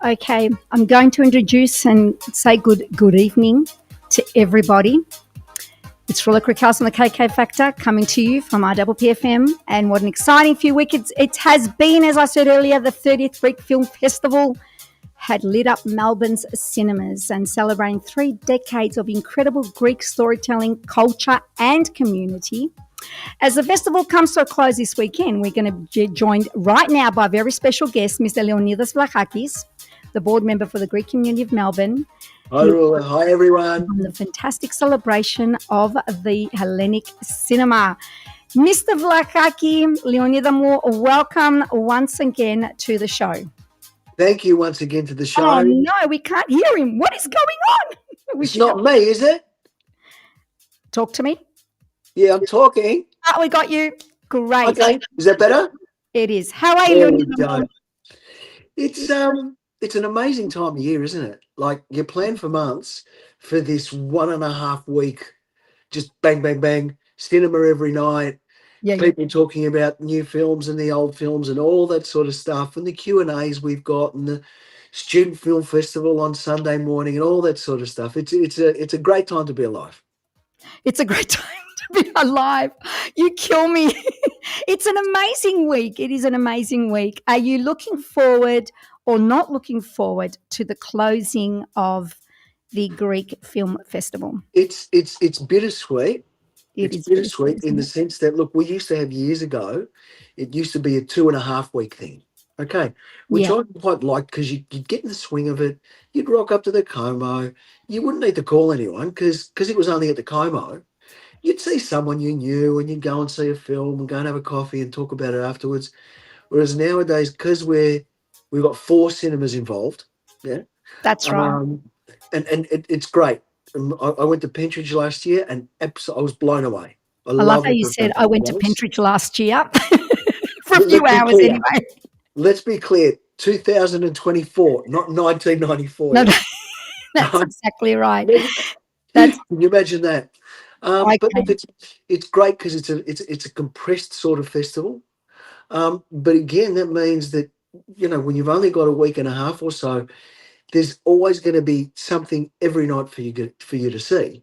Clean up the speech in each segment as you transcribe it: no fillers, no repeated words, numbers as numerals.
Okay, I'm going to introduce and say good evening to everybody. It's Rula Crickhouse on the KK Factor coming to you from RPPFM, and what an exciting few weeks it has been. As I said earlier, the 30th Greek Film Festival had lit up Melbourne's cinemas and celebrating 3 decades of incredible Greek storytelling, culture and community. As the festival comes to a close this weekend, we're going to be joined right now by a very special guest, Mr. Leonidas Vlahakis, the board member for the Greek Community of Melbourne. Hi, Rula. Hi, everyone. On the fantastic celebration of the Hellenic cinema. Mr. Vlahakis, Leonidas, welcome once again to the show. Thank you once again to the show. Oh, no, we can't hear him. What is going on? It's not me, is it? Talk to me. Yeah, I'm talking. Oh, we got you. Great. Okay, is that better? It is. How are you, Leonidas? It's an amazing time of year, isn't it? Like, you plan for months for this 1.5 week, just bang, bang, bang, cinema every night. Yeah, people talking about new films and the old films and all that sort of stuff, and the Q&As we've got, and the student film festival on Sunday morning, and all that sort of stuff. It's a great time to be alive. It's a great time to be alive. You kill me. It's an amazing week. It is an amazing week. Are you looking forward or not looking forward to the closing of the Greek Film Festival? It's bittersweet. It's bittersweet in the it? sense that, look, we used to have years ago, it used to be a 2.5 week thing. Okay. Which I quite liked because you'd get in the swing of it. You'd rock up to the Como. You wouldn't need to call anyone because it was only at the Como. You'd see someone you knew and you'd go and see a film and go and have a coffee and talk about it afterwards. Whereas nowadays, because we've got 4 cinemas involved. Yeah. That's right. And it's great. I went to Pentridge last year and I was blown away. I love how you said I went to Pentridge last year for a few hours anyway. Let's be clear, 2024, not 1994. No, that's exactly right. Can you imagine that? But it's great because it's a compressed sort of festival. But again, that means that, when you've only got a week and a half or so, there's always going to be something every night for you to see.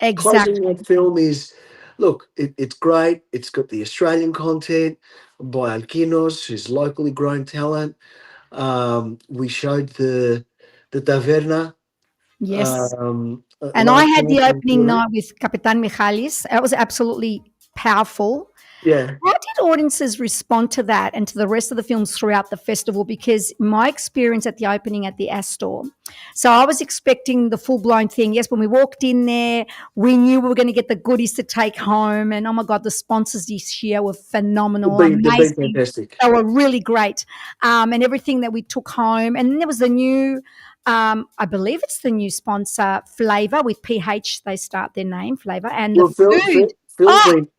Exactly. Closing that film is, look, it's great. It's got the Australian content by Alkinos, who's locally grown talent. We showed the Taverna. Yes. And I had the opening night with Kapitan Michalis. It was absolutely powerful. Yeah. How did audiences respond to that and to the rest of the films throughout the festival? Because my experience at the opening at the Astor, so I was expecting the full-blown thing. Yes, when we walked in there, we knew we were going to get the goodies to take home. And, oh, my God, the sponsors this year were phenomenal. They've been fantastic. They were really great. And everything that we took home. And then there was the new I believe it's the new sponsor, Flavour, with PH. They start their name, Flavour. And the food.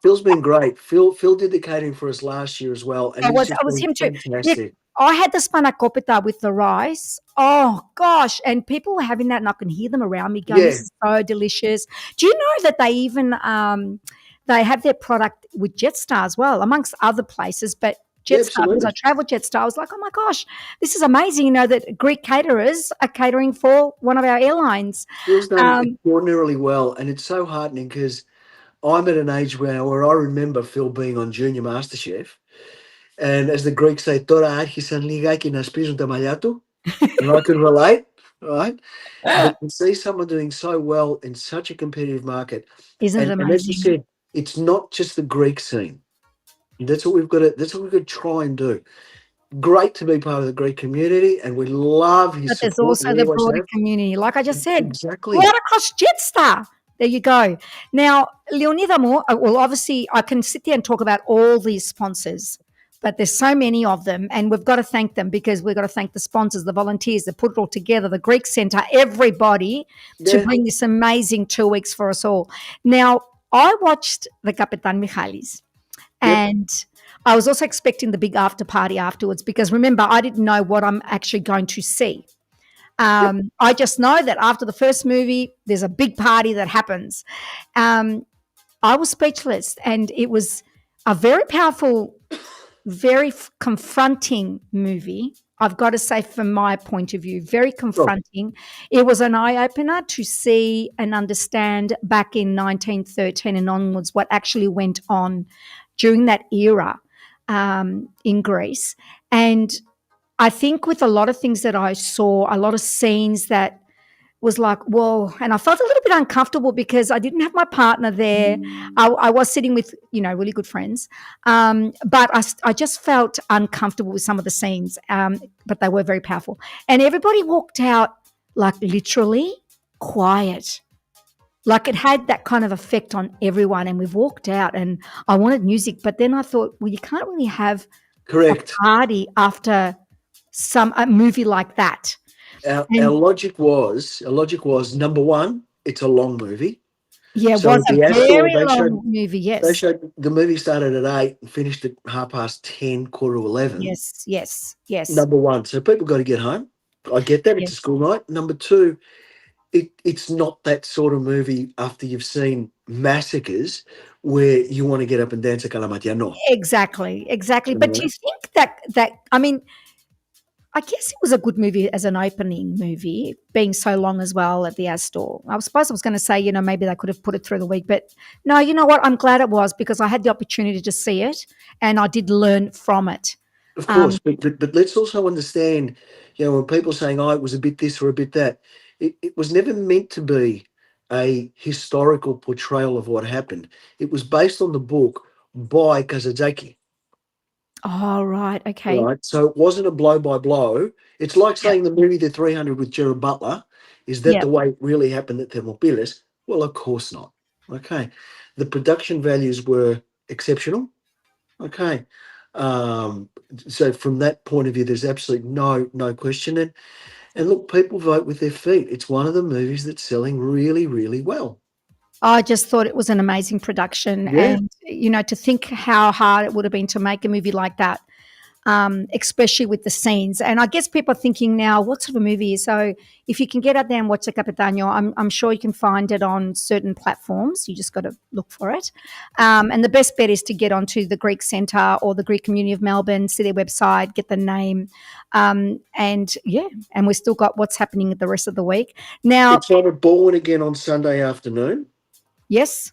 Phil's been great. Phil did the catering for us last year as well. And I was him too. Yeah, I had the spanakopita with the rice. Oh, gosh. And people were having that, and I can hear them around me going, this is so delicious. Do you know that they even they have their product with Jetstar as well, amongst other places, but Jetstar, because I traveled Jetstar, I was like, oh my gosh, this is amazing, that Greek caterers are catering for one of our airlines. Phil's done extraordinarily well, and it's so heartening because I'm at an age where I remember Phil being on Junior MasterChef, and as the Greeks say, "Tora άρχισαν λιγάκι να σπίζουν τα μαλλιά του," and I can relate, right? But to see someone doing so well in such a competitive market, isn't it amazing? And as you said, it's not just the Greek scene. That's what we've got to try and do. Great to be part of the Greek community, and we love his support. But there's also the broader community, like I just said. Exactly. Right across Jetstar. There you go. Now, Leonidas, well, obviously, I can sit there and talk about all these sponsors, but there's so many of them, and we've got to thank them because we've got to thank the sponsors, the volunteers that put it all together, the Greek Centre, everybody to bring this amazing 2 weeks for us all. Now, I watched the Kapitan Michalis, and I was also expecting the big after party afterwards because, remember, I didn't know what I'm actually going to see. I just know that after the first movie, there's a big party that happens. I was speechless, and it was a very powerful, very confronting movie. I've got to say, from my point of view, very Sure. confronting. It was an eye opener to see and understand back in 1913 and onwards what actually went on during that era in Greece. And I think with a lot of things that I saw, a lot of scenes that was like, whoa. And I felt a little bit uncomfortable because I didn't have my partner there. I was sitting with, really good friends. But I just felt uncomfortable with some of the scenes, but they were very powerful. And everybody walked out like literally quiet. Like it had that kind of effect on everyone. And we've walked out and I wanted music. But then I thought, well, you can't really have a Correct. party after a movie like that. Our logic was number one, it's a long movie. Yeah, it So was at a the Astor, very long movie. they Yes, showed the movie started at 8 and finished at 10:30, quarter to 11. yes, yes, yes, Number one, so people got to get home. I get that, it's a yes. school night. Number two, it's not that sort of movie after you've seen massacres where you want to get up and dance a calamatiano. Exactly, exactly. You But do know? you think that I mean, I guess it was a good movie as an opening movie, being so long as well at the Astor. I suppose I was going to say, maybe they could have put it through the week, but no, you know what? I'm glad it was because I had the opportunity to see it and I did learn from it. Of Um, course, but let's also understand, when people saying, "Oh, it was a bit this or a bit that," it was never meant to be a historical portrayal of what happened. It was based on the book by Kazazaki, oh, right. Okay. right? So it wasn't a blow by blow. It's like Yeah. saying the movie The 300 with Gerard Butler. Is that Yeah. the way it really happened at Thermopylae? Well, of course not. Okay, the production values were exceptional. Okay. Um, so from that point of view, there's absolutely no question. And look, people vote with their feet. It's one of the movies that's selling really, really well. I just thought it was an amazing production. Yeah. And, to think how hard it would have been to make a movie like that, especially with the scenes. And I guess people are thinking now, what sort of a movie? So if you can get out there and watch the Capitano, I'm sure you can find it on certain platforms. You just got to look for it. And the best bet is to get onto the Greek Centre or the Greek Community of Melbourne, see their website, get the name. And we've still got what's happening the rest of the week. Now, It's on at Bourne again on Sunday afternoon. yes.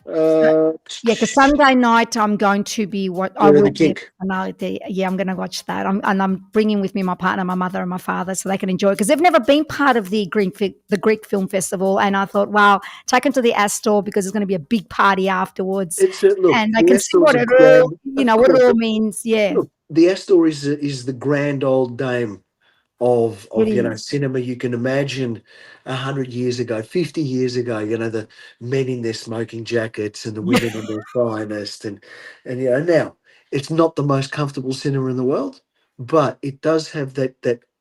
Uh, Yeah, because Sunday night I'm going to be I We're the will be at Kink. finality. Yeah, I'm going to watch that. I'm bringing with me my partner, my mother, and my father, so they can enjoy it because they've never been part of the Greek Film Festival. And I thought, wow, take them to the Astor because there's going to be a big party afterwards, It's a look. and they The can see Astor's what a it all, grand, of what it course. all means. Yeah, Look, the Astor is the grand old dame of it is. cinema. You can imagine 100 years ago, 50 years ago, the men in their smoking jackets and the Yeah, women in their finest, and now it's not the most comfortable cinema in the world, but it does have that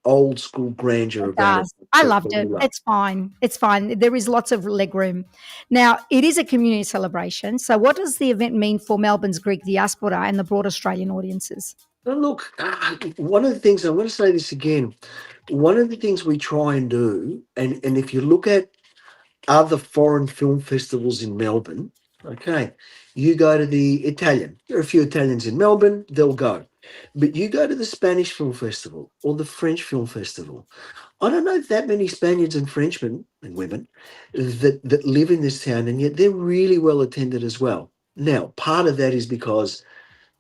old school grandeur it about it does. I that loved we it. love. It's fine. It's fine. There is lots of leg room. Now, it is a community celebration. So, what does the event mean for Melbourne's Greek diaspora and the broad Australian audiences? Now look, one of the things I'm going to say this again. One of the things we try and do, and if you look at other foreign film festivals in Melbourne, okay, you go to the Italian. There are a few Italians in Melbourne, they'll go. But you go to the Spanish Film Festival or the French Film Festival. I don't know that many Spaniards and Frenchmen and women that live in this town, and yet they're really well attended as well. Now, part of that is because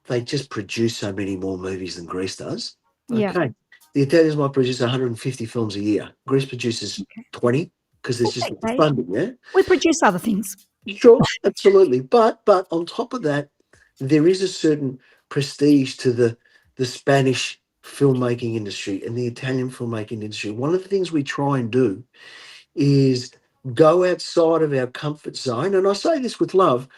they just produce so many more movies than Greece does. Yeah. Okay. The Italians might produce 150 films a year. Greece produces 20 because there's That's just the okay. funding, yeah? We produce other things. Sure, absolutely. But on top of that, there is a certain prestige to the Spanish filmmaking industry and the Italian filmmaking industry. One of the things we try and do is go outside of our comfort zone. And I say this with love,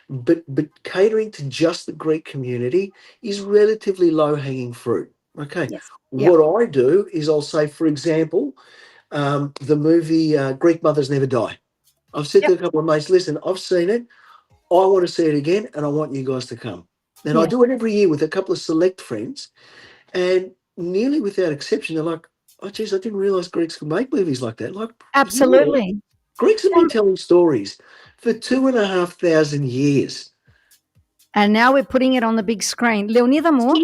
but catering to just the Greek community is relatively low hanging fruit. Okay. Yes. Yep. What I do is I'll say, for example, the movie Greek Mothers Never Die. I've said Yep. to a couple of mates, listen, I've seen it. I want to see it again, and I want you guys to come. And I Yeah. do it every year with a couple of select friends, and nearly without exception, they're like, "Oh, geez, I didn't realize Greeks could make movies like that." Like, yeah, Absolutely. Greeks have been telling stories for 2,500 years. And now we're putting it on the big screen. Leonidas Moore,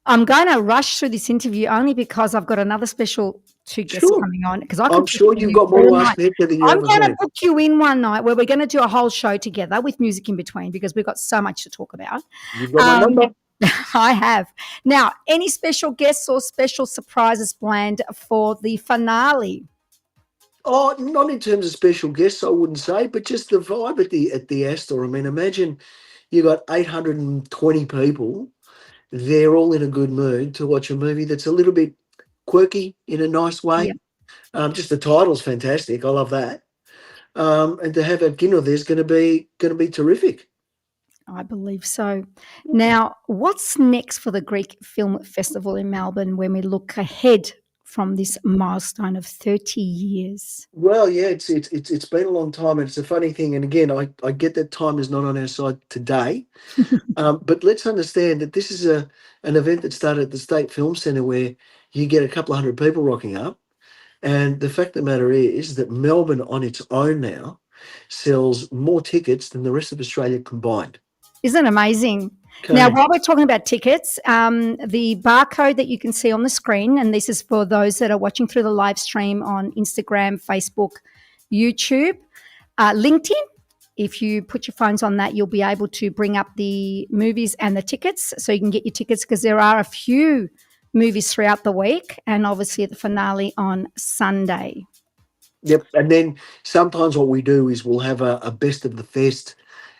I'm going to rush through this interview only because I've got another special two guests Sure. coming on because I I'm could talk sure to you've you got more all to ask night. Nick than you I'm ever going to have. book you in one night where we're going to do a whole show together with music in between because we've got so much to talk about. You've got my number. I have. Now, any special guests or special surprises planned for the finale? Oh, not in terms of special guests, I wouldn't say, but just the vibe at the Astor. I mean, imagine you got 820 people. They're all in a good mood to watch a movie that's a little bit quirky in a nice Yeah, way. Just the title's fantastic. I love that. And to have a dinner there's going to be terrific. I believe so. Now, what's next for the Greek Film Festival in Melbourne when we look ahead from this milestone of 30 years? Well, yeah, it's been a long time, and it's a funny thing. And again, I get that time is not on our side today, but let's understand that this is an event that started at the State Film Centre where you get a couple of hundred people rocking up. And the fact of the matter is that Melbourne on its own now sells more tickets than the rest of Australia combined. Isn't it amazing? Now, Okay. while we're talking about tickets, the barcode that you can see on the screen, and this is for those that are watching through the live stream on Instagram, Facebook, YouTube, LinkedIn. If you put your phones on that, you'll be able to bring up the movies and the tickets so you can get your tickets because there are a few movies throughout the week and obviously the finale on Sunday. Yep. And then sometimes what we do is we'll have a best of the fest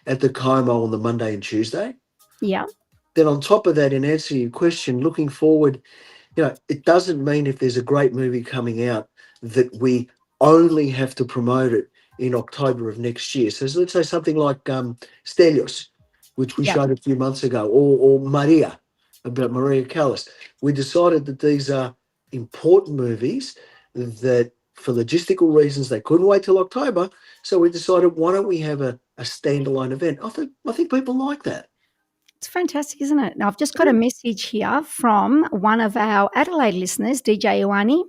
at the Como on the Monday and Tuesday. Yeah, Then on top of that, in answer to your question, looking forward, it doesn't mean if there's a great movie coming out that we only have to promote it in October of next year. So let's say something like Stelios, which we yeah, showed a few months ago, or Maria, about Maria Callas. We decided that these are important movies that for logistical reasons they couldn't wait till October. So we decided, why don't we have a standalone event? I think people like that. it's fantastic, isn't it? Now, I've just got a message here from one of our Adelaide listeners, DJ Iwani.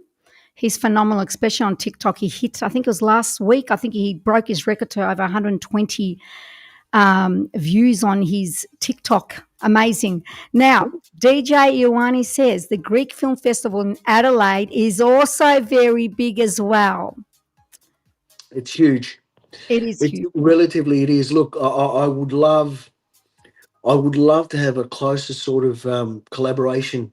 He's phenomenal, especially on TikTok. He hit, I think it was last week, I think he broke his record to over 120 views on his TikTok. Amazing. Now, DJ Iwani says the Greek Film Festival in Adelaide is also very big as well. It's huge. It is It's huge. relatively it is. Look, I would love to have a closer sort of collaboration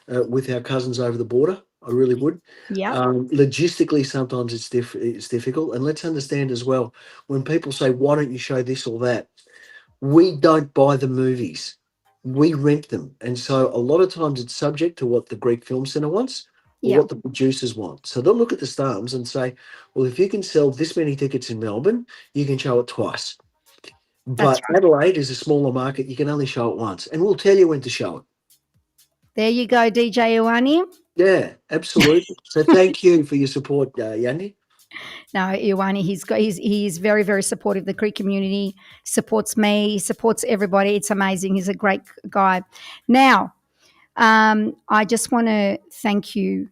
with our cousins over the border. I really would. Yeah, Logistically, sometimes it's difficult, and let's understand as well when people say, "Why don't you show this or that?" We don't buy the movies; we rent them, and so a lot of times it's subject to what the Greek Film Centre wants or yeah, what the producers want. So they'll look at the stars and say, "Well, if you can sell this many tickets in Melbourne, you can show it twice." that's But right. Adelaide is a smaller market. You can only show it once, and we'll tell you when to show it. There you go, DJ Iwani. Yeah, absolutely. So thank you for your support, Yanni. No, Iwani, he's very, very supportive. The Greek community supports me, he supports everybody. It's amazing. He's a great guy. Now, I just want to thank you,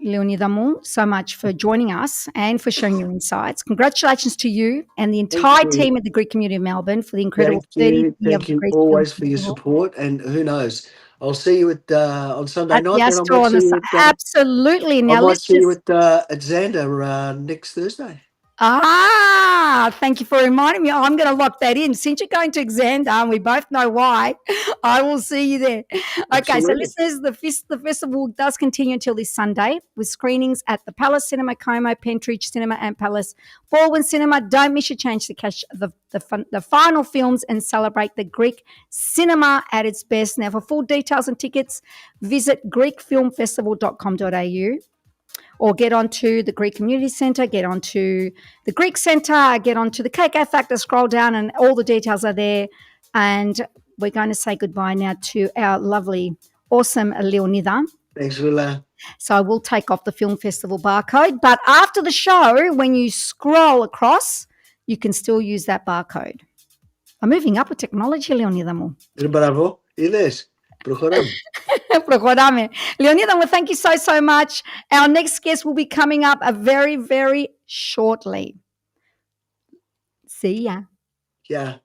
Leonidas, so much for joining us and for sharing your insights. Congratulations to you and the Thank entire you. team at the Greek Community of Melbourne for the incredible Thank 30th you. year of Thank the you Greek Film always for your Festival. support. And who knows, I'll see you at on Sunday At the night. Then I Astro might on see the you at absolutely. I Now might let's see you just at Xander next Thursday. Thank you for reminding me. I'm going to lock that in. Since you're going to Xander, and we both know why, I will see you there. Okay, so Absolutely. listeners, the festival does continue until this Sunday with screenings at the Palace Cinema, Como, Pentridge Cinema, and Palace Baldwin Cinema. Don't miss your chance to catch the final films and celebrate the Greek cinema at its best. Now, for full details and tickets, visit greekfilmfestival.com.au. Or get onto the Greek Community Centre, get onto the Greek Centre, get onto the KK Factor, scroll down, and all the details are there. And we're going to say goodbye now to our lovely, awesome Leonida. Thanks, Willa. So I will take off the film festival barcode. But after the show, when you scroll across, you can still use that barcode. I'm moving up with technology, Leonida. Bravo. Είδες. Προχωράμε. Προχωράμε. Leonida, well, thank you so much. Our next guest will be coming up very, very shortly. See ya. Yeah.